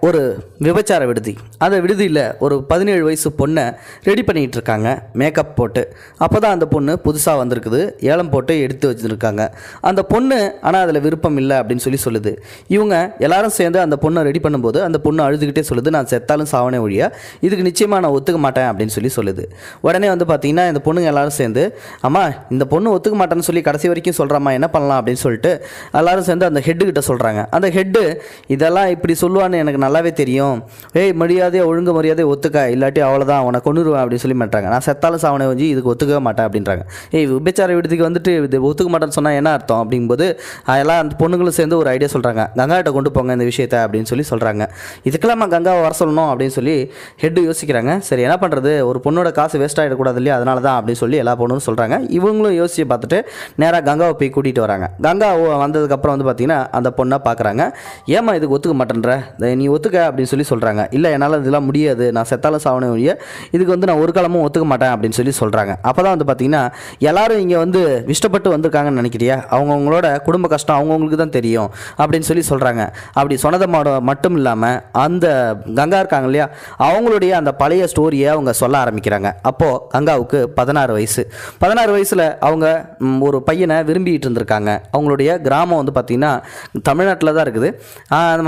ஒரு விபச்சார விடுதி. அந்த விடுதியில் ஒரு 17 வயசு பொண்ணை ரெடி பண்ணிகிட்டு இருக்காங்க, மேக்கப் போட்டு. அப்போ தான் அந்த பொண்ணு புதுசாக வந்திருக்குது, ஏலம் போட்டு எடுத்து வச்சுருக்காங்க. அந்த பொண்ணு ஆனால் அதில் விருப்பம் இல்லை அப்படின்னு சொல்லுது. இவங்க எல்லாரும் சேர்ந்து அந்த பொண்ணை ரெடி பண்ணும்போது அந்த பொண்ணு அழுதுகிட்டே சொல்லுது, நான் செத்தாலும் சாவனே ஒழிய இதுக்கு நிச்சயமாக நான் ஒத்துக்க மாட்டேன் அப்படின்னு சொல்லுது. உடனே பார்த்தீங்கன்னா இந்த பொண்ணுங்க எல்லாரும் சேர்ந்து, அம்மா இந்த பொண்ணு ஒத்துக்க மாட்டேன்னு சொல்லி கடைசி வரைக்கும் சொல்கிறாம்மா, என்ன பண்ணலாம் அப்படின்னு சொல்லிட்டு எல்லாரும் சேர்ந்து அந்த ஹெட்டுக்கிட்ட சொல்கிறாங்க. அந்த ஹெட்டு, இதெல்லாம் இப்படி சொல்லுவான்னு எனக்கு நல்லாவே தெரியும், ஏய் மரியாதையாக ஒழுங்கு மரியாதையை ஒத்துக்க, இல்லாட்டி அவ்வளோதான் உன்னை கொண்டுருவேன் அப்படின்னு சொல்லி மாட்டாங்க. நான் செத்தாலும் சாவனை வச்சு இதுக்கு ஒத்துக்கவே மாட்டேன் அப்படின்றாங்க. ஏய் விபச்சார விடுதிக்கு வந்துட்டு இது ஒத்துக்க மாட்டேன்னு சொன்னால் என்ன அர்த்தம் அப்படிங்கும்போது அதெல்லாம் அந்த பொண்ணுங்களும் சேர்ந்து ஒரு ஐடியா சொல்கிறாங்க, கங்காட்ட கொண்டு போங்க இந்த விஷயத்தை அப்படின்னு சொல்கிறாங்க. இதுக்கெல்லாம் கங்காவை வர சொல்லணும் அப்படின்னு சொல்லி ஹெட்டு யோசிக்கிறாங்க. சரி என்ன பண்ணுறது, ஒரு பொண்ணோட காசு வேஸ்ட் ஆகிடக்கூடாது இல்லையா, அதனால தான் அப்படின்னு சொல்லி எல்லா பொண்ணும் சொல்கிறாங்க. இவங்களும் யோசிச்சு பார்த்துட்டு நேராக கங்காவை போய் கூட்டிகிட்டு வராங்க. கங்கா வந்ததுக்கப்புறம் பார்த்தீங்கன்னா அந்த பொண்ணை பார்க்குறாங்க. ஏமா இதுக்கு ஒத்துக்க மாட்டேன்ற, நீ ஒத்துக்க அப்படின்னு சொல்கிறாங்க. இல்லை என்னால் இதெல்லாம் முடியாது, நான் செத்தாலும் சாவனே ஒழிய இதுக்கு நான் ஒரு காலமும் ஒத்துக்க மாட்டேன் அப்படின்னு சொல்கிறாங்க. அப்போ தான் பார்த்தீங்கன்னா எல்லாரும் இங்கே இஷ்டப்பட்டு வந்திருக்காங்கன்னு நினைக்கிறியா, அவங்கவுங்களோட குடும்ப கஷ்டம் அவங்கவுங்களுக்கு தான் தெரியும் அப்படின்னு சொல்கிறாங்க. அப்படி சொன்னதோட மட்டும் இல்லாமல் அந்த கங்கா இருக்காங்க இல்லையா, அவங்களுடைய அந்த பழைய ஸ்டோரியை அவங்க சொல்ல ஆரம்பிக்கிறாங்க. அப்போது கங்காவுக்கு 16 வயசு. 16 வயசில் அவங்க ஒரு பையனை விரும்பிகிட்டு இருந்திருக்காங்க. அவங்களுடைய கிராமம் பார்த்திங்கன்னா தமிழ்நாட்டில் தான் இருக்குது,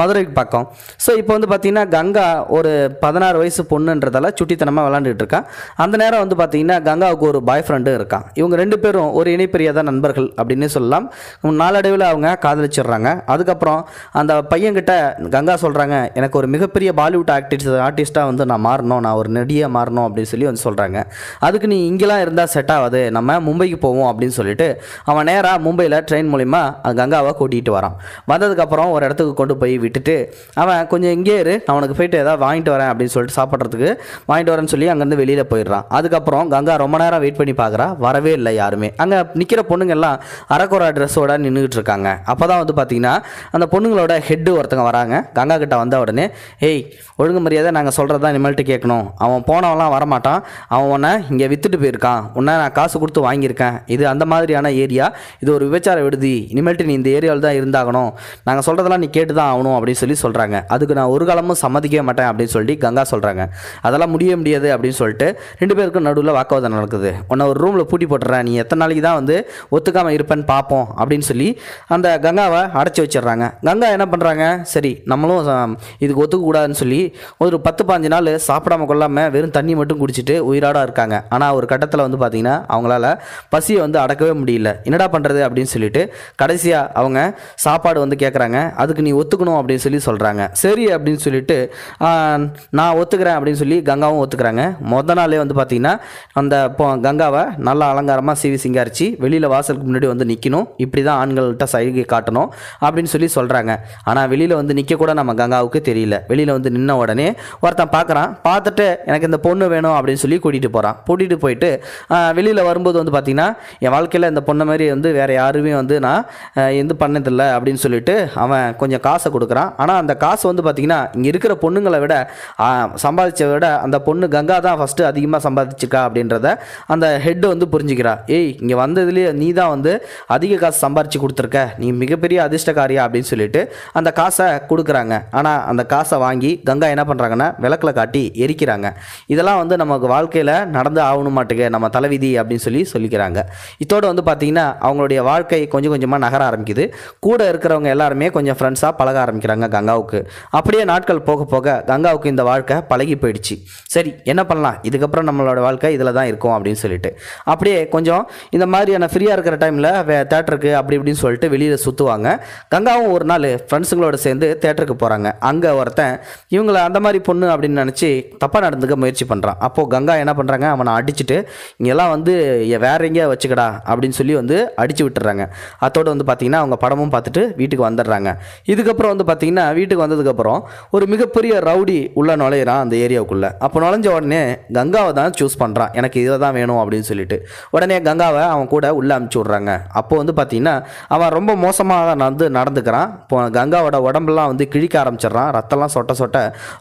மதுரைக்கு பக்கம். ஸோ இப்போ பார்த்தீங்கன்னா கங்கா ஒரு 16 வயசு பொண்ணுன்றதால சுட்டித்தனமாக விளாண்டுட்டு இருக்கான். அந்த நேரம் பார்த்தீங்கன்னா கங்காவுக்கு ஒரு பாய் ஃப்ரெண்டும் இருக்கான். இவங்க 2 பேரும் ஒரு இணைப்பிரியாத நண்பர்கள் அப்படின்னு சொல்லலாம். நாளடைவில் அவங்க காதலிச்சிடுறாங்க. அதுக்கப்புறம் அந்த பையன்கிட்ட கங்கா சொல்கிறாங்க, எனக்கு ஒரு மிகப்பெரிய பாலிவுட் ஆர்டிஸ்ட்டாக நான் மாறணும், நான் ஒரு நடிகையாக மாறணும் அப்படின்னு சொல்லி சொல்கிறாங்க. அதுக்கு நீ இங்கெல்லாம் இருந்தால் செட் ஆகாது, நம்ம மும்பைக்கு போவோம் அப்படின்னு சொல்லிட்டு அவன் நேராக மும்பையில் ட்ரெயின் மூலிமா கங்காவை கூட்டிகிட்டு வரான். வந்ததுக்கப்புறம் ஒரு இடத்துக்கு கொண்டு போய் விட்டுட்டு அவன் கொஞ்சம் இங்கே இரு, நான் உனக்கு போயிட்டு ஏதாவது வாங்கிட்டு வரேன் அப்படின்னு சொல்லிட்டு சாப்பிட்றதுக்கு வாங்கிட்டு வரேன்னு சொல்லி அங்கேருந்து வெளியில் போயிடுறான். அதுக்கப்புறம் கங்கா ரொம்ப நேரம் வெயிட் பண்ணி பார்க்குறா, வரவே இல்லை யாருமே. அங்கே நிற்கிற பொண்ணுங்கள்லாம் அரக்குறை ட்ரெஸ்ஸோட நின்றுட்டு இருக்காங்க. அப்போ தான் பார்த்தீங்கன்னா அந்த பொண்ணுங்களோட ஹெட்டு ஒருத்தங்க வராங்க. கங்கா கிட்ட வந்த உடனே, ஏய் ஒழுங்கு மரியாதை நாங்கள் சொல்கிறது தான் இனிமேல்ட்டு கேட்கணும், அவன் போனவன்லாம் வரமாட்டான், அவன் உன்னை இங்கே விற்றுட்டு போயிருக்கான், உன்னை நான் காசு கொடுத்து வாங்கியிருக்கேன், இது அந்த மாதிரியான ஏரியா, இது ஒரு விபச்சார விடுதி, இனிமேல்ட்டு நீ இந்த ஏரியாவில் தான் இருந்தாகணும், நாங்கள் சொல்கிறதெல்லாம் நீ கேட்டு தான் ஆகணும் அப்படின்னு சொல்கிறாங்க. அதுக்கு நான் ஒரு காலமும் சம்மதிக்கவே மாட்டேன் அப்படின்னு சொல்லி கங்கா சொல்கிறாங்க. அதெல்லாம் முடியாது அப்படின்னு சொல்லிட்டு 2 பேருக்கும் நடுவில் வாக்குவாதம் நடக்குது. உன்னை ஒரு ரூமில் பூட்டி போட்டுறேன், நீ எத்தனை நாளைக்கு தான் ஒத்துக்காமல் இருப்பேன்னு பார்ப்போம் அப்படின்னு சொல்லி அந்த கங்காவை அடைச்சி வச்சிடுறாங்க. கங்கா என்ன பண்ணுறாங்க, சரி நம்மளும் இதுக்கு ஒத்துக்கக்கூடாதுன்னு சொல்லி ஒரு 10-15 நாள் சாப்பிடாம கொள்ளாமல் வெறும் தண்ணி மட்டும் குடிச்சிட்டு உயிராட இருக்காங்க. ஆனால் ஒரு கட்டத்தில் பார்த்தீங்கன்னா அவங்களால பசியை அடக்கவே முடியல. என்னடா பண்ணுறது அப்படின்னு சொல்லிட்டு கடைசியாக அவங்க சாப்பாடு கேட்குறாங்க. அதுக்கு நீ ஒத்துக்கணும் அப்படின்னு சொல்லி சொல்கிறாங்க. சரி அப்படின்னு சொல்லிட்டு நான் ஒத்துக்கிறேன் அப்படின்னு சொல்லி கங்காவும் ஒத்துக்கிறாங்க. மொதல் நாளே பார்த்தீங்கன்னா அந்த கங்காவை நல்லா அலங்காரமாக சீவி சிங்காரிச்சு வெளியில் வாசலுக்கு முன்னாடி நிற்கணும், இப்படி தான் ஆண்கள்கிட்ட சைகை காட்டணும் அப்படின்னு சொல்லி சொல்கிறாங்க. ஆனால் வெளியில் நிற்க கூட நம்ம கங்காவுக்கு தெரியல. வெளியில் நின்ன உடனே ஒருத்தன் பார்க்குறான், பார்த்துட்டு எனக்கு இந்த பொண்ணு வேணும் அப்படின்னு சொல்லி கூட்டிகிட்டு போகிறான். கூட்டிகிட்டு போயிட்டு வெளியில் வரும்போது பார்த்தீங்கன்னா என் வாழ்க்கையில் இந்த பொண்ணை மாதிரி வேறு யாருமே நான் பண்ணதில்லை அப்படின்னு சொல்லிட்டு அவன் கொஞ்சம் காசை கொடுக்குறான். ஆனால் அந்த காசு பார்த்தீங்கன்னா இங்கே இருக்கிற பொண்ணுங்களை விட சம்பாதிச்சதை விட அந்த பொண்ணு கங்கா தான் ஃபஸ்ட்டு அதிகமாக சம்பாதிச்சிருக்கா அப்படின்றத அந்த ஹெட்டு புரிஞ்சுக்கிறா. ஏய் இங்கே வந்ததுலேயே நீ தான் அதிக காசு சம்பாரித்து கொடுத்துருக்க, நீ மிகப்பெரிய அதிர்ஷ்டக்காரியா அப்படின்னு சொல்லிட்டு அந்த காசை கொடுக்குறாங்க. ஆனால் அந்த காசை வாங்கி கங்கா என்ன பண்ணுறாங்கன்னா விளக்கில் காட்டி எரிக்கிறாங்க. இதெல்லாம் நமக்கு வாழ்க்கையில் நடந்து ஆகணும் மாட்டுக்கு, நம்ம தலைவிதி அப்படின்னு சொல்லிக்கிறாங்க. இதோடு பார்த்தீங்கன்னா அவங்களுடைய வாழ்க்கை கொஞ்சம் கொஞ்சமாக நகர ஆரம்பிக்குது. கூட இருக்கிறவங்க எல்லாருமே கொஞ்சம் ஃப்ரெண்ட்ஸாக பழக ஆரம்பிக்கிறாங்க கங்காவுக்கு. அப்படியே நாட்கள் போக போக கங்காவுக்கு இந்த வாழ்க்கை பழகி போயிடுச்சு. சரி என்ன பண்ணலாம், இதுக்கப்புறம் நம்மளோட வாழ்க்கை இதில் தான் இருக்கும் அப்படின்னு சொல்லிட்டு அப்படியே கொஞ்சம் இந்த மாதிரியான ஃப்ரீயாக இருக்கிற டைமில் தேட்டருக்கு அப்படி இப்படின்னு சொல்லிட்டு வெளியில் சுற்றுவாங்க. கங்காவும் ஒரு நாள் ஃப்ரெண்ட்ஸுங்களோட சேர்ந்து தேட்டருக்கு போகிறாங்க. அங்கே ஒருத்தன் இவங்களை அந்த மாதிரி பொண்ணு அப்படின்னு நினச்சி தப்பாக நடந்துக்க முயற்சி பண்ணுறான். அப்போது கங்கா என்ன பண்ணுறாங்க, அவனை அடிச்சுட்டு இங்கெல்லாம் வேற எங்கேயா வச்சுக்கடா அப்படின்னு சொல்லி அடித்து விட்டுறாங்க. அதோடு பார்த்தீங்கன்னா அவங்க படமும் பார்த்துட்டு வீட்டுக்கு வந்துடுறாங்க. இதுக்கப்புறம் பார்த்தீங்கன்னா வீட்டுக்கு வந்ததுக்கப்புறம் ஒரு மிகப்பெரிய ரவுடி உள்ள நுழையிறான் அந்த ஏரியாவுக்குள்ளே. அப்போ நுழைஞ்ச உடனே கங்காவை தான் சூஸ் பண்ணுறான், எனக்கு இதை தான் வேணும் அப்படின்னு சொல்லிட்டு. உடனே கங்காவை அவன் கூட உள்ளே அனுப்பிச்சி விட்றாங்க. அப்போது பார்த்தீங்கன்னா அவன் ரொம்ப மோசமாக நடந்துக்கிறான். இப்போ கங்காவோட உடம்பெல்லாம் கிழிக்க ஆரம்பிச்சிடுறான், ரத்தம்லாம் சொட்ட சொட்ட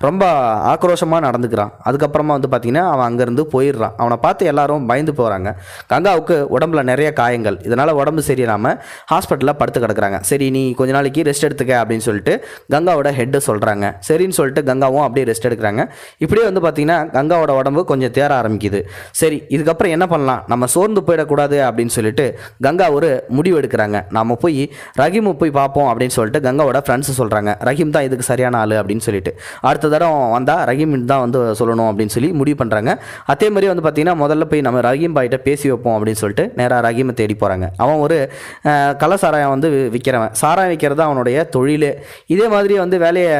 ரொம்ப ஆக்ரோஷமாக நடந்துக்கிறான். அதுக்கப்புறமா பார்த்தீங்கன்னா அவன் அங்கேருந்து போயிடுறான். அவனை பார்த்து எல்லாரும் பயந்து போகிறாங்க. கங்காவுக்கு உடம்புல நிறைய காயங்கள், இதனால் உடம்பு சரியில்லாமல் ஹாஸ்பிட்டலில் படுத்து கிடக்குறாங்க. சரி நீ கொஞ்ச நாளைக்கு ரெஸ்ட் எடுத்துக்க அப்படின்னு சொல்லிட்டு கங்காவோட ஹெட்டு சொல்லிட்டு சொல்கிறாங்க. சரின்னு சொல்லிட்டு கங்காவும் அப்படியே ரெஸ்ட் எடுக்கிறாங்க. இப்படியே வந்து பார்த்திங்கன்னா கங்காவோட உடம்பு கொஞ்சம் தேர ஆரம்பிக்குது. சரி, இதுக்கப்புறம் என்ன பண்ணலாம், நம்ம சோர்ந்து போயிடக்கூடாது அப்படின்னு சொல்லிட்டு கங்கா ஒரு முடிவு எடுக்கிறாங்க. நாம் போய் ரஹீமை போய் பார்ப்போம் அப்படின்னு சொல்லிட்டு கங்காவோட ஃப்ரெண்ட்ஸ் சொல்கிறாங்க. ரஹீம் தான் இதுக்கு சரியான ஆள் அப்படின்னு சொல்லிட்டு அடுத்த தடவை வந்தால் ரஹீம் தான் வந்து சொல்லணும் அப்படின்னு சொல்லி முடிவு பண்ணுறாங்க. அதே மாதிரி வந்து பார்த்திங்கன்னா முதல்ல போய் நம்ம ரஹீம் பாய்கிட்ட பேசி வைப்போம் அப்படின்னு சொல்லிட்டு நேராக ரஹீமை தேடி போகிறாங்க. அவன் ஒரு கள்ள சாராயம் வந்து விற்கிறவன். சாராயம் விற்கிறது அவனுடைய தொழிலே. இதே மாதிரி வந்து வேலையை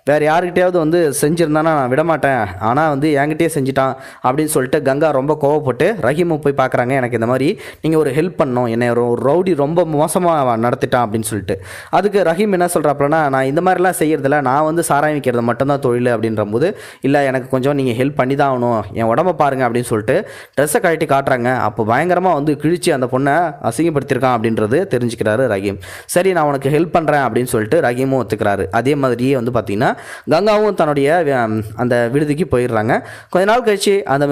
வேறு யாருக்கிட்டையாவது வந்து செஞ்சுருந்தானா நான் விடமாட்டேன், ஆனால் வந்து என்கிட்டயே செஞ்சுட்டான் அப்படின்னு சொல்லிட்டு கங்கா ரொம்ப கோவப்பட்டு ரஹீமை போய் பார்க்குறாங்க. எனக்கு இந்த மாதிரி நீங்கள் ஒரு ஹெல்ப் பண்ணணும், என்னை ஒரு ரவுடி ரொம்ப மோசமாக நடத்திட்டான் அப்படின்னு சொல்லிட்டு. அதுக்கு ரஹீம் என்ன சொல்கிறாப்புலனா, நான் இந்த மாதிரிலாம் செய்கிறதில்ல, நான் வந்து சாராயம் விற்கிறது மட்டும்தான் தொழில் அப்படின்ற போது, இல்லை எனக்கு கொஞ்சம் நீங்கள் ஹெல்ப் பண்ணி தான் ஆகணும், என் உடம்பை பாருங்கள் அப்படின்னு சொல்லிட்டு ட்ரெஸ்ஸை கழட்டி காட்டுறாங்க. அப்போ பயங்கரமாக வந்து கிழிச்சு அந்த பொண்ணை அசிங்கப்படுத்தியிருக்கான் அப்படின்றது தெரிஞ்சுக்கிறாரு ரஹீம். சரி, நான் உனக்கு ஹெல்ப் பண்ணுறேன் அப்படின்னு சொல்லிட்டு ரஹீமும் ஒத்துக்கிறாரு. அதே மாதிரியே வந்து பார்த்திங்கன்னா கங்காவும் தன்னுடைய அந்த விடுதிக்கு போயிடுறாங்க. கொஞ்ச நாள் கழிச்சு அந்த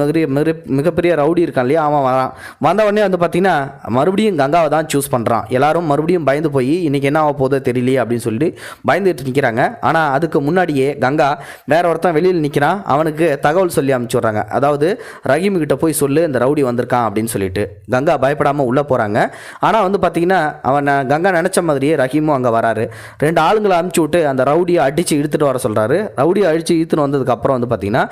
மிகப்பெரிய ரவுடி இருக்கான் இல்லையா, அவன் வரான். வந்த உடனே வந்து பார்த்திங்கன்னா மறுபடியும் கங்காவை தான் சூஸ் பண்ணுறான். எல்லாரும் மறுபடியும் பயந்து போய் இன்றைக்கி என்ன ஆக போதோ தெரியலையே அப்படின்னு சொல்லிட்டு பயந்துட்டு நிற்கிறாங்க. ஆனால் அதுக்கு முன்னாடியே கங்கா வேற ஒருத்தன் வெளியில் நிற்கிறான். அவனுக்கு தகவல் சொல்லி அனுப்பிச்சுட்றாங்க. அதாவது ரஹீம் கிட்ட போய் சொல்லு, இந்த ரவுடி வந்திருக்கான் அப்படின்னு சொல்லிட்டு. கங்கா பயப்படாமல் உள்ளே போகிறாங்க. ஆனால் வந்து பார்த்திங்கன்னா கங்கா நினச்ச மாதிரியே ரஹீமும் அங்கே வராரு. 2 ஆளுங்களை அனுப்பிச்சி விட்டு அந்த ரவுடியை அடித்து இழுத்துட்டு வர சொல்கிறாரு. ரவுடியை அடித்து இழுத்துட்டு வந்ததுக்கப்புறம் வந்து பார்த்திங்கன்னா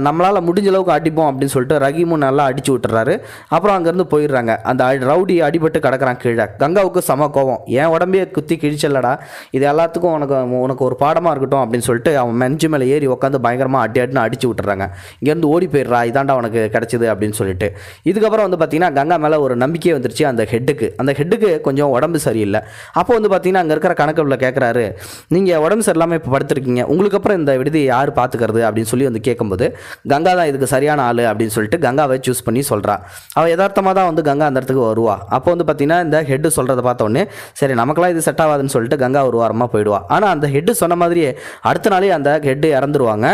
நம்மளால் முடிஞ்ச அளவுக்கு அடிப்போம் அப்படின்னு சொல்லிட்டு ரஹீமும் நல்லா அடித்து விட்டுறாரு. அப்புறம் அங்கேருந்து போயிடுறாங்க. அந்த ரவுடி அடிபட்டு கிடக்கிறான் கீழே. கங்காவுக்கு சம கோவம், என் உடம்பே குத்தி கிழிச்சல்லடா, இது எல்லாத்துக்கும் உனக்கு ஒரு பாடமாக இருக்கட்டும் அப்படின்னு சொல்லிட்டு அவன் மெஞ்சு மேலே ஏறி உட்காந்து பயங்கரமாக அடின்னு அடிச்சு விட்டுறாங்க. இங்கேருந்து ஓடி போயிடுறா, இதாண்டா உனக்கு கிடச்சிது அப்படின்னு சொல்லிட்டு. இதுக்கப்புறம் வந்து பார்த்திங்கன்னா கங்கா மேலே ஒரு நம்பிக்கையே வந்துருச்சு அந்த ஹெட்டுக்கு கொஞ்சம் உடம்பு சரியில்லை. அப்போ வந்து பார்த்திங்கன்னா அங்கே இருக்கிற கணக்குள்ள கேட்குறாரு, நீங்கள் உடம்பு சரியில்லாமல் இப்போ படுத்துருக்கீங்க, உங்களுக்கு அப்புறம் இந்த விடுதி யார் பார்த்துக்கிறது அப்படின்னு சொல்லி வந்து கேட்கும்போது கங்கா தான் இதுக்கு சரியான ஆள் அப்படின்னு சொல்லிட்டு கங்காவை சூஸ் பண்ணி சொல்கிறா. அவள் யதார்த்தமாக தான் வந்து கங்கா அந்த இடத்துக்கு வருவா. அப்போ வந்து பார்த்திங்கன்னா இந்த ஹெட்டு சொல்கிறத பார்த்தோன்னே சரி நமக்கெல்லாம் இது செட் ஆகாதுன்னு சொல்லிட்டு கங்கா ஒரு வாரமாக போயிடுவா. ஆனால் அந்த ஹெட்டு சொன்ன மாதிரியே அடுத்த நாளே அந்த ஹெட்டு இறந்துருவாங்க.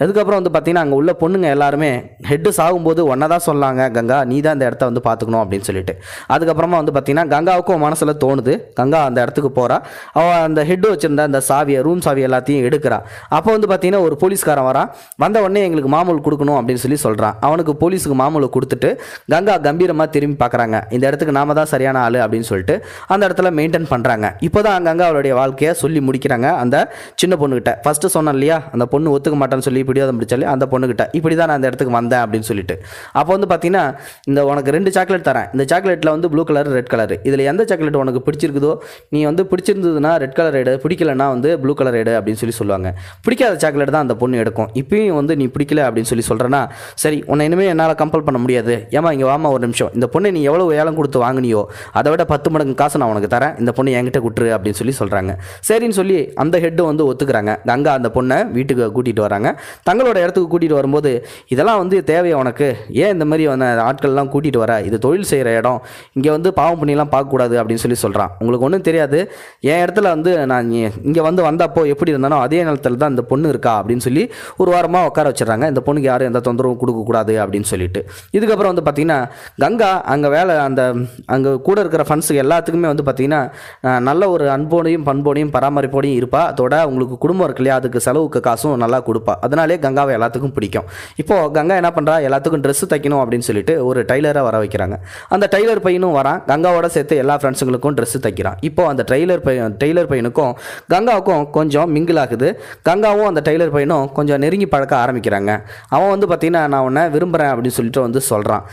அதுக்கப்புறம் வந்து பார்த்திங்கன்னா அங்கே உள்ள பொண்ணுங்க எல்லாருமே ஹெட்டு சாகும்போது ஒன்றா தான் சொன்னாங்க, கங்கா நீ தான் இந்த இடத்த வந்து பார்த்துக்கணும் அப்படின்னு சொல்லிட்டு. அதுக்கப்புறமா வந்து பார்த்திங்கன்னா கங்காவுக்கும் மனசில் தோணுது. கங்கா அந்த இடத்துக்கு போகிறா. அவள் அந்த ஹெட்டு வச்சுருந்த அந்த சாவியை, ரூம் சாவி எல்லாத்தையும் எடுக்கிறா. அப்போ வந்து பார்த்திங்கன்னா ஒரு போலீஸ்காரன் வரான். வந்த உடனே எங்களுக்கு மாமூல் கொடுக்கணும் அப்படின்னு சொல்லி சொல்கிறான். அவனுக்கு போலீஸுக்கு மாமூலை கொடுத்துட்டு கங்கா கம்பீரமாக திரும்பி பார்க்குறாங்க. இந்த இடத்துக்கு நாம தான் சரியான ஆள் அப்படின்னு சொல்லிட்டு அந்த இடத்துல மெயின்டைன் பண்ணுறாங்க. இப்போ தான் கங்கா அவளுடைய வாழ்க்கையை சொல்லி முடிக்கிறாங்க அந்த சின்ன பொண்ணுகிட்ட. ஃபஸ்ட்டு சொன்னேன் இல்லையா, அந்த பொண்ணு ஒத்துக்க மாட்டேன்னு சொல்லி பிடிவாதம் பிடிச்சாலே அந்த பொண்ணுகிட்ட இப்படி தான் நான் அந்த இடத்துக்கு வந்தேன் அப்படின்னு சொல்லிட்டு. அப்போ வந்து பார்த்தீங்கன்னா இந்த உனக்கு 2 சாக்லேட் தரேன், இந்த சாக்லேட்டில் வந்து ப்ளூ கலர் ரெட் கலர், இதில் எந்த சாக்லேட் உனக்கு பிடிச்சிருக்குதோ நீ வந்து பிடிச்சிருந்ததுன்னா ரெட் கலர் எடு, பிடிக்கலன்னா வந்து ப்ளூ கலர் எடு அப்படின்னு சொல்லி சொல்லுவாங்க. பிடிக்காத சாக்லேட் தான் அந்த பொண்ணு எடுக்கும். இப்பயும் வந்து நீ பிடிக்கல அப்படின்னு சொல்லி சொல்கிறேன்னா சரி உன்னை இனிமேல் என்னால் கம்பல் பண்ண முடியாது, ஏமா இங்கே வாமா ஒரு நிமிஷம், இந்த பொண்ணை நீ எவ்வளோ ஏலம் கொடுத்து வாங்கினியோ அதை விட 10 மடங்கு காசு நான் உனக்கு தரேன், இந்த பொண்ணு என்கிட்ட குட்டுரு அப்படின்னு சொல்லி சொல்கிறாங்க. சரின்னு சொல்லி அந்த ஹெட்டு வந்து ஒத்துக்கிறாங்க. கங்கா அந்த பொண்ணை வீட்டுக்கு கூட்டிகிட்டு வராங்க. தங்களோட இடத்துக்கு கூட்டிகிட்டு வரும்போது இதெல்லாம் வந்து தேவையா உனக்கு, ஏன் இந்த மாதிரி ஆட்கள்லாம் கூட்டிகிட்டு வர, இது தொழில் செய்கிற இடம், இங்கே வந்து பாவம் பண்ணிலாம் பார்க்கக்கூடாது அப்படின்னு சொல்லி சொல்கிறான். உங்களுக்கு ஒன்றும் தெரியாது, என் இடத்துல வந்து நான் இங்கே வந்து வந்தப்போ எப்படி இருந்தானோ அதே நேரத்தில் தான் இந்த பொண்ணு இருக்கா அப்படின்னு சொல்லி ஒரு வாரமாக உட்கார வச்சிடறாங்க. இந்த பொண்ணுக்கு யாரும் எந்த தொந்தரவும் கொடுக்கக்கூடாது அப்படின்னு சொல்லிட்டு. இதுக்கப்புறம் வந்து பார்த்திங்கன்னா கங்கா அங்கே அங்கே கூட இருக்கிற ஃப்ரெண்ட்ஸுக்கு எல்லாத்துக்குமே வந்து பார்த்திங்கன்னா நல்ல ஒரு அன்போடையும் பண்போடையும் பராமரிப்போடையும் இருப்பா. அதோட உங்களுக்கு குடும்பம் இருக்கு இல்லையா, அதுக்கு செலவுக்கு காசும் நல்லா கொடுப்பா. அதனாலே கங்காவை எல்லாத்துக்கும் பிடிக்கும். இப்போது கங்கா என்ன பண்ணுறா, எல்லாத்துக்கும் ட்ரெஸ்ஸு தைக்கணும் அப்படின்னு சொல்லிட்டு ஒரு டைலரை வர வைக்கிறாங்க. அந்த டைலர் பையனும் வரான். கங்காவோட சேர்த்து எல்லா ஃப்ரெண்ட்ஸுங்களுக்கும் ட்ரெஸ்ஸு தைக்கிறான். இப்போது அந்த டெய்லர் பையனுக்கும் கங்காவுக்கும் கொஞ்சம் மிங்கிள் ஆகுது. கங்காவும் அந்த டெய்லர் பையனும் கொஞ்சம் நெருங்கி பழக்க ஆரம்பிக்கிறாங்க. அவன் வந்து பார்த்திங்கன்னா நான் உன்னை விரும்புகிறேன் அப்படின்னு சொல்லிட்டு வந்து சொல்கிறான்.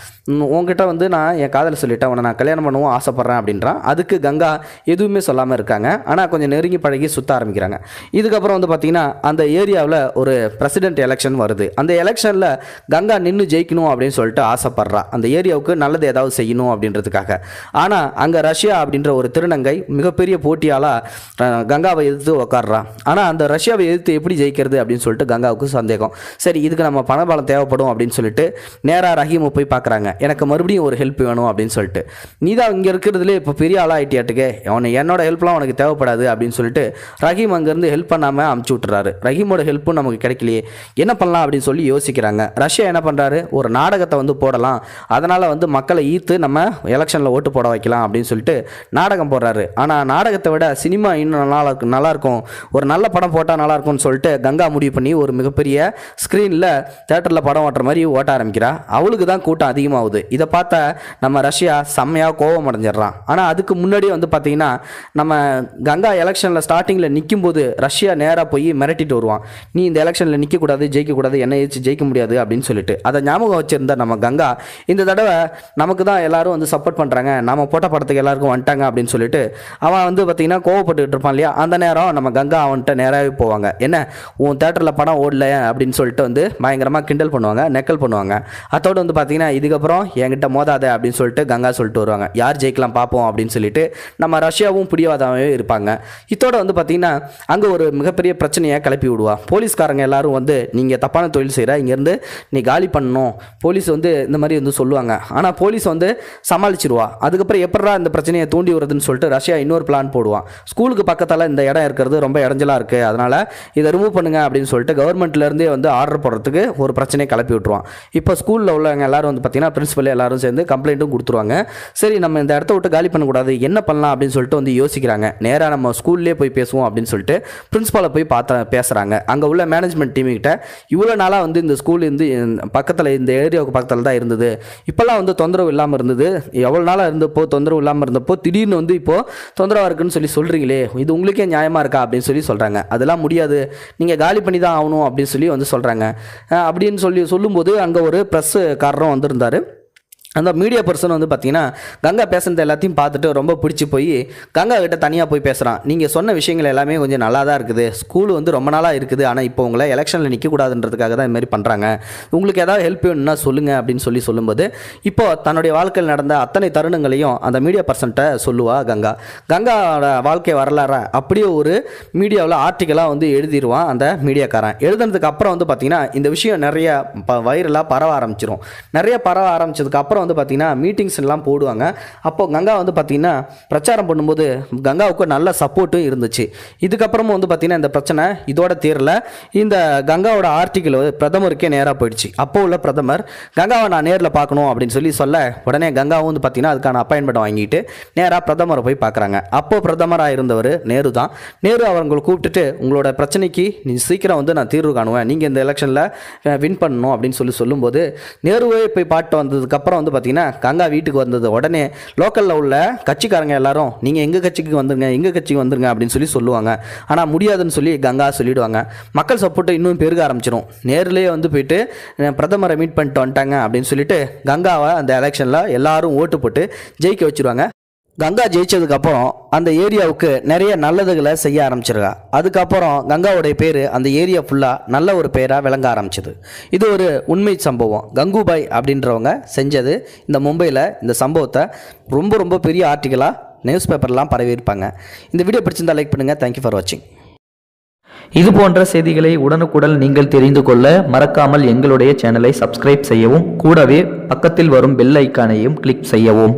உங்ககிட்ட வந்து நான் என் காதலை சொல்லிட்டேன், உன்னை நான் கல்யாணம் பண்ணவும் ஆசைப்பட்றேன் அப்படின்றான். அதுக்கு கங்கா எதுவுமே சொல்லாமல் இருக்காங்க. ஆனால் கொஞ்சம் நெருங்கி பழகி சுற்ற ஆரம்பிக்கிறாங்க. இதுக்கப்புறம் வந்து பார்த்திங்கன்னா அந்த ஏரியாவில் ஒரு பிரசிடென்ட் எலெக்ஷன் வருது. அந்த எலெக்ஷனில் கங்கா நின்று ஜெயிக்கணும் அப்படின்னு சொல்லிட்டு ஆசைப்பட்றா. அந்த ஏரியாவுக்கு நல்லது ஏதாவது செய்யணும் அப்படின்றதுக்காக. ஆனால் அங்கே ரஷ்யா அப்படின்ற ஒரு திருநங்கை மிகப்பெரிய போட்டியாளாக கங்காவை எதிர்த்து உட்காடுறா. ஆனால் அந்த ரஷ்யாவை எதிர்த்து எப்படி ஜெயிக்கிறது அப்படின்னு சொல்லிட்டு கங்காவுக்கு சந்தேகம். சரி இதுக்கு நம்ம பணபலம் தேவைப்படும் அப்படின்னு சொல்லிட்டு நேராக ரஹீமை போய் பார்க்குறாங்க. எனக்கு மறுபடியும் ஒரு ஹெல்ப் வேணும் அப்படின்னு சொல்லிட்டு. நீ தான் இங்கே இருக்கிறதுலே இப்போ பெரிய ஆளாக ஆகிட்டியாட்டுக்கு, என்னோட ஹெல்ப்லாம் உனக்கு தேவைப்படாது அப்படின்னு சொல்லிட்டு ரஹீம் அங்கேருந்து ஹெல்ப் பண்ணாமல் அமுச்சு விட்டுறாரு. ரஹீமோட ஹெல்ப்பும் நமக்கு கிடைக்கலையே, என்ன பண்ணலாம் அப்படின்னு சொல்லி யோசிக்கிறாங்க. ரஷ்யா என்ன பண்ணுறாரு, ஒரு நாடகத்தை வந்து போடலாம், அதனால் வந்து மக்களை ஈர்த்து நம்ம எலெக்ஷனில் ஓட்டு போட வைக்கலாம் அப்படின்னு சொல்லிட்டு நாடகம் போடுறாரு. ஆனால் நாடகத்தை விட சினிமா இன்னும் நல்லாயிருக்கும், ஒரு நல்ல நல்ல படம் போட்டால் நல்லாயிருக்கும்னு சொல்லிட்டு கங்கா முடிவு பண்ணி ஒரு மிகப்பெரிய ஸ்க்ரீனில் தேட்டரில் படம் ஓட்டுற மாதிரி ஓட்ட ஆரம்பிக்கிறா. அவளுக்கு தான் கூட்டம் அதிகமாகுது. இதை பார்த்தா நம்ம ரஷ்யா செம்மையாக கோபம் அடைஞ்சிடறான். ஆனால் அதுக்கு முன்னாடியே வந்து பார்த்தீங்கன்னா நம்ம கங்கா எலெக்ஷனில் ஸ்டார்டிங்கில் நிற்கும்போது ரஷ்யா நேராக போய் மிரட்டிட்டு வருவான். நீ இந்த எலெக்ஷனில் நிற்கக்கூடாது, ஜெயிக்கக்கூடாது, என்ன ஜெயிக்க முடியாது அப்படின்னு சொல்லிட்டு அதை ஞாபகம் வச்சிருந்த நம்ம கங்கா இந்த தடவை நமக்கு தான் எல்லாரும் வந்து சப்போர்ட் பண்ணுறாங்க, நம்ம போட்ட படத்துக்கு எல்லாருக்கும் வந்துட்டாங்க அப்படின்னு சொல்லிட்டு அவன் வந்து பார்த்தீங்கன்னா கோவப்பட்டுக்கிட்டு இருப்பான் இல்லையா. அந்த நேரம் நம்ம கங்கா அவன்கிட்ட நேராகவே போவாங்க. என்ன உன் தேட்டரில் படம் ஓடல அப்படின்னு சொல்லிட்டு வந்து பயங்கரமாக கிண்டல் பண்ணுவாங்க, நெக்கல் பண்ணுவாங்க. அதோடு வந்து பார்த்தீங்கன்னா இதுக்கப்புறம் என்கிட்ட மோதாத அப்படின்னு சொல்லிட்டு கங்கா சொல்லிட்டு வருவாங்க. யார் ஜெயிக்கலாம் பார்ப்போம் அப்படின்னு சொல்லிட்டு நம்ம ரஷ்யாவும் பிடிவாதமாகவே இருப்பாங்க. இதோட வந்து பார்த்தீங்கன்னா அங்கே ஒரு மிகப்பெரிய பிரச்சனையை கிளப்பி விடுவா. போலீஸ்காரங்க எல்லாரும் வந்து நீங்கள் தப்பான தொழில் செய்கிற, இங்கேருந்து நீ காலி பண்ணணும் போலீஸ் வந்து இந்த மாதிரி வந்து சொல்லுவாங்க. ஆனால் போலீஸ் வந்து சமாளிச்சிருவா. அதுக்கப்புறம் எப்படா இந்த பிரச்சனையை தூண்டி வருதுன்னு சொல்லிட்டு ரஷ்யா இன்னொரு பிளான் போடுவான். ஸ்கூலுக்கு பக்கத்தில் இந்த இடம் இருக்கிறது ரொம்ப இடைஞ்சலாக இருக்குது, அதனால் இதை ரிமூவ் பண்ணுங்க அப்படின்னு சொல்லிட்டு கவர்மெண்ட்லேருந்தே வந்து ஆர்டர் போடுறதுக்கு ஒரு பிரச்சனையை கிளப்பி விட்டுருவான். இப்போ ஸ்கூலில் உள்ளவங்க எல்லாரும் வந்து பார்த்தீங்கன்னா பிரின்சிபல் எல்லாரும் சேர்ந்து கம்ப்ளைண்ட்டும் கொடுத்துருவாங்க. சரி நம்ம இந்த இடத்த விட்டு காலி பண்ணக்கூடாது, என்ன பண்ணலாம் அப்படின்னு சொல்லிட்டு வந்து யோசிக்கிறாங்க. நேராக நம்ம ஸ்கூல்லேயே போய் பேசுவோம் அப்படின்னு சொல்லிட்டு பிரின்சிபாலை போய் பேசுகிறாங்க. அங்கே உள்ள மேனேஜ்மெண்ட் டீமுக்கிட்ட இவ்வளோ நாளாக வந்து இந்த ஸ்கூல் வந்து பக்கத்தில் இந்த ஏரியாவுக்கு பக்கத்தில் தான் இருந்தது, இப்போல்லாம் வந்து தொந்தரவு இல்லாமல் இருந்தது, எவ்வளோ நாளாக இருந்தப்போ தொந்தரவு இல்லாமல் இருந்தப்போ திடீர்னு வந்து இப்போது தொந்தரவாக இருக்குன்னு சொல்கிறீங்களே, இது உங்களுக்கே நியாயமாக இருக்கா அப்படின்னு சொல்கிறாங்க. அதெல்லாம் முடியாது, நீங்கள் காலி பண்ணி தான் ஆகணும் அப்படின்னு சொல்லி சொல்கிறாங்க. அப்படின்னு சொல்லும்போது அங்கே ஒரு ப்ரெஸ் காரரும் வந்திருந்தார். அந்த மீடியா பர்சன் வந்து பார்த்தீங்கன்னா கங்கா பேசுனது எல்லாத்தையும் பார்த்துட்டு ரொம்ப பிடிச்சி போய் கங்கா கிட்ட தனியாக போய் பேசுகிறான். நீங்கள் சொன்ன விஷயங்கள் எல்லாமே கொஞ்சம் நல்லா தான் இருக்குது, ஸ்கூல் வந்து ரொம்ப நாளாக இருக்குது, ஆனால் இப்போ உங்களை எலெக்ஷனில் நிற்கக்கூடாதுன்றதுக்காக தான் இதுமாதிரி பண்ணுறாங்க, உங்களுக்கு ஏதாவது ஹெல்ப் வேணும்னா சொல்லுங்கள் அப்படின்னு சொல்லும்போது இப்போது தன்னுடைய வாழ்க்கையில் நடந்த அத்தனை தருணங்களையும் அந்த மீடியா பர்சன்ட்ட சொல்லுவா கங்கா. கங்காவோட வாழ்க்கை வரலாற அப்படியே ஒரு மீடியாவில் ஆர்டிக்கலாக வந்து எழுதிடுவான் அந்த மீடியாக்காரன். எழுதுனதுக்கு அப்புறம் வந்து பார்த்திங்கன்னா இந்த விஷயம் நிறைய வைரலாக பரவ ஆரம்பிச்சிடும். நிறைய பரவ ஆரம்பித்ததுக்கு அப்புறம் வந்து பார்த்தீங்கன்னா மீட்டிங்ஸ் எல்லாம் போடுவாங்க. அப்போ கங்கா வந்து பார்த்தீங்கன்னா பிரச்சாரம் பண்ணும்போது கங்காவுக்கு நல்ல சப்போர்ட்டும் இருந்துச்சு. இதுக்கப்புறமும் வந்து பார்த்தீங்கன்னா இந்த பிரச்சனை இதோட தீரல. இந்த கங்காவோட ஆர்டிக்கல் பிரதமருக்கே நேராக போயிடுச்சு. அப்போ உள்ள பிரதமர் கங்காவை நான் நேரில் பார்க்கணும் அப்படின்னு சொல்ல உடனே கங்காவும் வந்து பார்த்தீங்கன்னா அதுக்கான அப்பாயின்மெண்ட் வாங்கிட்டு நேராக பிரதமரை போய் பார்க்குறாங்க. அப்போ பிரதமராக இருந்தவர் நேரு தான். நேரு அவங்களை கூப்பிட்டுட்டு உங்களோட பிரச்சனைக்கு நீ சீக்கிரம் வந்து நான் தீர்வு காணுவேன், நீங்கள் இந்த எலெக்ஷனில் வின் பண்ணணும் அப்படின்னு சொல்லும்போது நேருவே போய் பாட்டு வந்ததுக்கப்புறம் வந்து பார்த்தீங்கன்னா கங்கா வீட்டுக்கு வந்தது உடனே லோக்கலில் உள்ள கட்சிக்காரங்க எல்லாரும் நீங்கள் எங்கள் கட்சிக்கு வந்துருங்க அப்படின்னு சொல்லுவாங்க. ஆனால் முடியாதுன்னு சொல்லி கங்கா சொல்லிடுவாங்க. மக்கள் சப்போர்ட்டு இன்னும் பெருக ஆரம்பிச்சிடும். நேரிலேயே வந்து போயிட்டு பிரதமரை மீட் பண்ணிட்டு வந்துட்டாங்க அப்படின்னு சொல்லிட்டு கங்காவை அந்த எலெக்ஷனில் எல்லாரும் ஓட்டு போட்டு ஜெயிக்க வச்சுருவாங்க. கங்கா ஜெயிச்சதுக்கப்புறம் அந்த ஏரியாவுக்கு நிறைய நல்லதுகளை செய்ய ஆரம்பிச்சிருக்கா. அதுக்கப்புறம் கங்காவுடைய பேர் அந்த ஏரியா ஃபுல்லாக நல்ல ஒரு பேராக விளங்க ஆரம்பிச்சிது. இது ஒரு உண்மை சம்பவம். கங்குபாய் அப்படின்றவங்க செஞ்சது இந்த மும்பையில் இந்த சம்பவத்தை ரொம்ப ரொம்ப பெரிய ஆர்டிக்கலாக நியூஸ் பேப்பர்லாம் பரவியிருப்பாங்க. இந்த வீடியோ பிடிச்சிருந்தா லைக் பண்ணுங்கள். தேங்க்யூ ஃபார் வாட்சிங். இது போன்ற செய்திகளை உடனுக்குடன் நீங்கள் தெரிந்து கொள்ள மறக்காமல் எங்களுடைய சேனலை சப்ஸ்கிரைப் செய்யவும், கூடவே பக்கத்தில் வரும் பெல் ஐக்கானையும் கிளிக் செய்யவும்.